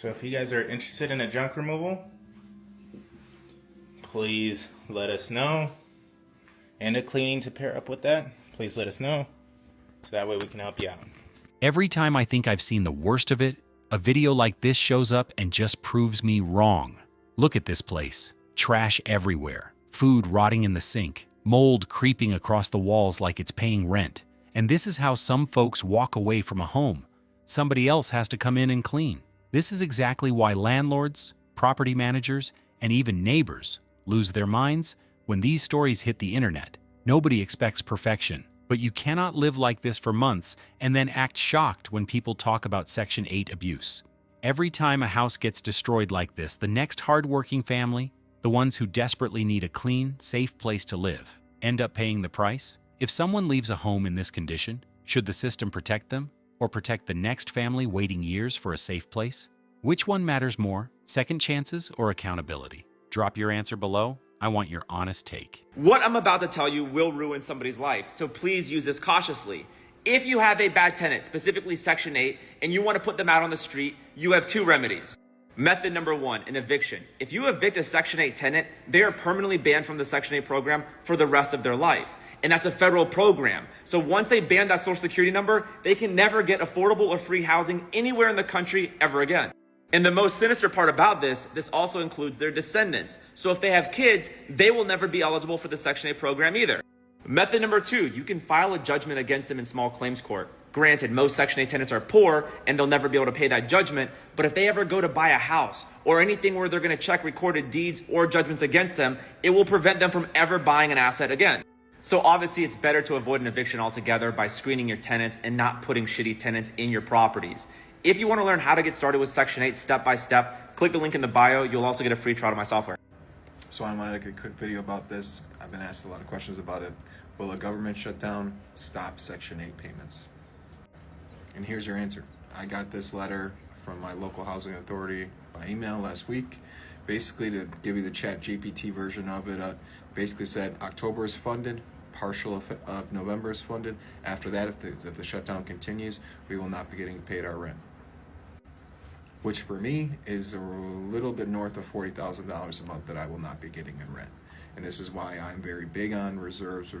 So if you guys are interested in a junk removal, please let us know. And a cleaning to pair up with that, please let us know. So that way we can help you out. Every time I think I've seen the worst of it, a video like this shows up and just proves me wrong. Look at this place. Trash everywhere. Food rotting in the sink. Mold creeping across the walls like it's paying rent. And this is how some folks walk away from a home. Somebody else has to come in and clean. This is exactly why landlords, property managers, and even neighbors lose their minds when these stories hit the internet. Nobody expects perfection, but you cannot live like this for months and then act shocked when people talk about Section 8 abuse. Every time a house gets destroyed like this, the next hardworking family, the ones who desperately need a clean, safe place to live, end up paying the price. If someone leaves a home in this condition, should the system protect them or protect the next family waiting years for a safe place? Which one matters more, second chances or accountability? Drop your answer below. I want your honest take. What I'm about to tell you will ruin somebody's life, so please use this cautiously. If you have a bad tenant, specifically Section 8, and you want to put them out on the street, you have two remedies. Method number one, an eviction. If you evict a Section 8 tenant, they are permanently banned from the Section 8 program for the rest of their life. And that's a federal program. So once they ban that social security number, they can never get affordable or free housing anywhere in the country ever again. And the most sinister part about this also includes their descendants. So if they have kids, they will never be eligible for the Section 8 program either. Method number two, you can file a judgment against them in small claims court. Granted, most Section 8 tenants are poor and they'll never be able to pay that judgment, but if they ever go to buy a house or anything where they're going to check recorded deeds or judgments against them, it will prevent them from ever buying an asset again. So obviously it's better to avoid an eviction altogether by screening your tenants and not putting shitty tenants in your properties. If you want to learn how to get started with Section 8 step by step, click the link in the bio. You'll also get a free trial of my software. So I wanted to make a quick video about this. I've been asked a lot of questions about it. Will a government shutdown stop Section 8 payments? And here's your answer. I got this letter from my local housing authority by email last week. Basically, to give you the chat GPT version of it, basically said October is funded, partial of November is funded. After that, if the shutdown continues, we will not be getting paid our rent. Which for me is a little bit north of $40,000 a month that I will not be getting in rent. And this is why I'm very big on reserves,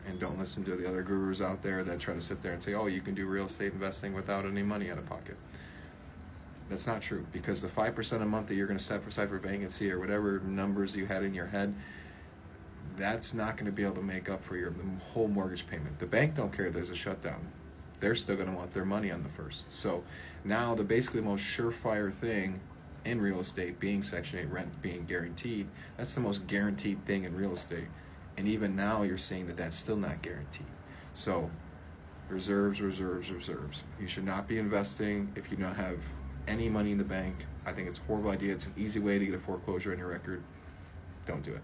and don't listen to the other gurus out there that try to sit there and say, oh, you can do real estate investing without any money out of pocket. That's not true, because the 5% a month that you're going to set aside for vacancy or whatever numbers you had in your head, that's not going to be able to make up for your whole mortgage payment. The bank don't care there's a shutdown. They're still going to want their money on the first. So now the basically most surefire thing in real estate being Section 8 rent being guaranteed, that's the most guaranteed thing in real estate. And even now you're seeing that that's still not guaranteed. So reserves. You should not be investing if you don't have any money in the bank. I think it's a horrible idea. It's an easy way to get a foreclosure on your record. Don't do it.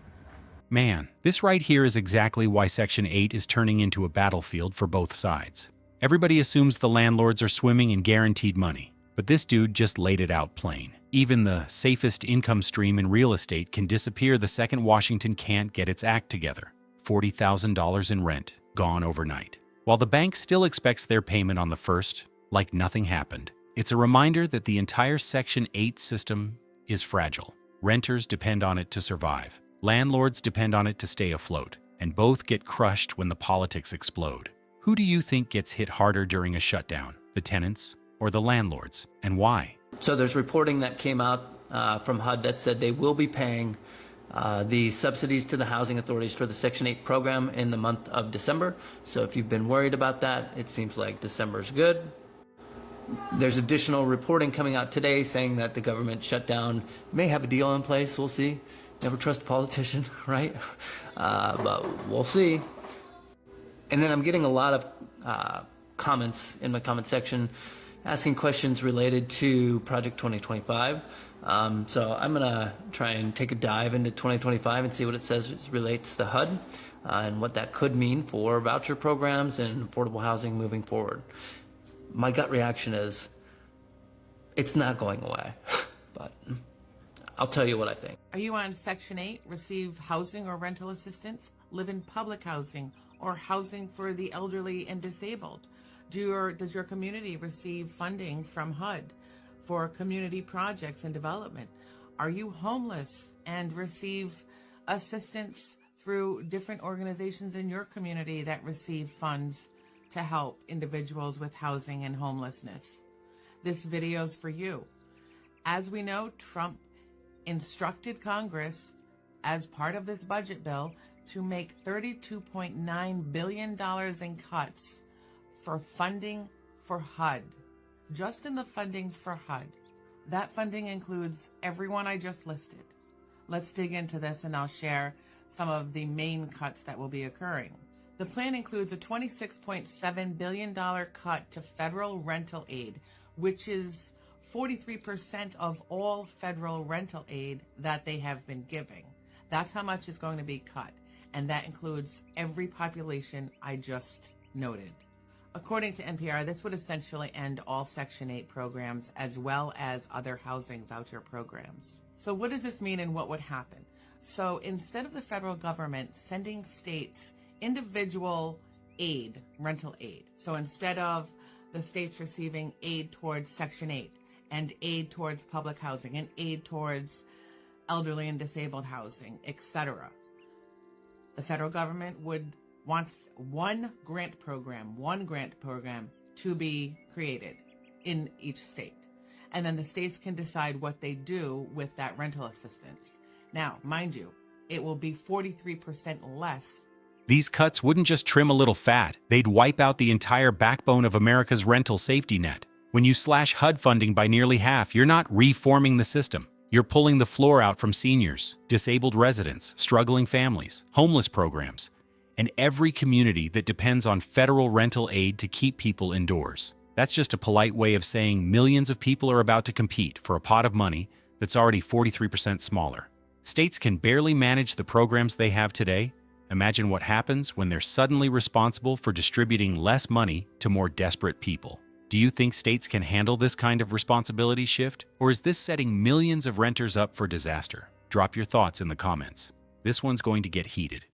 Man, this right here is exactly why Section 8 is turning into a battlefield for both sides. Everybody assumes the landlords are swimming in guaranteed money, but this dude just laid it out plain. Even the safest income stream in real estate can disappear the second Washington can't get its act together. $40,000 in rent, gone overnight. While the bank still expects their payment on the first, like nothing happened. It's a reminder that the entire Section 8 system is fragile. Renters depend on it to survive. Landlords depend on it to stay afloat, and both get crushed when the politics explode. Who do you think gets hit harder during a shutdown, the tenants or the landlords, and why? So there's reporting that came out from HUD that said they will be paying the subsidies to the housing authorities for the Section 8 program in the month of December. So if you've been worried about that, it seems like December's good. There's additional reporting coming out today saying that the government shutdown may have a deal in place. We'll see. Never trust a politician, right? But we'll see. And then I'm getting a lot of comments in my comment section asking questions related to Project 2025. So I'm going to try and take a dive into 2025 and see what it says relates to HUD and what that could mean for voucher programs and affordable housing moving forward. My gut reaction is it's not going away, but I'll tell you what I think. Are you on Section 8, receive housing or rental assistance, live in public housing, or housing for the elderly and disabled? Does your community receive funding from HUD for community projects and development? Are you homeless and receive assistance through different organizations in your community that receive funds to help individuals with housing and homelessness? This video is for you. As we know, Trump instructed Congress as part of this budget bill to make $32.9 billion in cuts for funding for HUD. Just in the funding for HUD. That funding includes everyone I just listed. Let's dig into this and I'll share some of the main cuts that will be occurring. The plan includes a $26.7 billion cut to federal rental aid, which is 43% of all federal rental aid that they have been giving. That's how much is going to be cut, and that includes every population I just noted. According to NPR, this would essentially end all Section 8 programs as well as other housing voucher programs. So what does this mean and what would happen? So instead of the federal government sending states individual aid, rental aid, so instead of the states receiving aid towards Section 8 and aid towards public housing and aid towards elderly and disabled housing, etc., the federal government wants one grant program to be created in each state. And then the states can decide what they do with that rental assistance. Now, mind you, it will be 43% less. These cuts wouldn't just trim a little fat, they'd wipe out the entire backbone of America's rental safety net. When you slash HUD funding by nearly half, you're not reforming the system. You're pulling the floor out from seniors, disabled residents, struggling families, homeless programs, and every community that depends on federal rental aid to keep people indoors. That's just a polite way of saying millions of people are about to compete for a pot of money that's already 43% smaller. States can barely manage the programs they have today. Imagine what happens when they're suddenly responsible for distributing less money to more desperate people. Do you think states can handle this kind of responsibility shift? Or is this setting millions of renters up for disaster? Drop your thoughts in the comments. This one's going to get heated.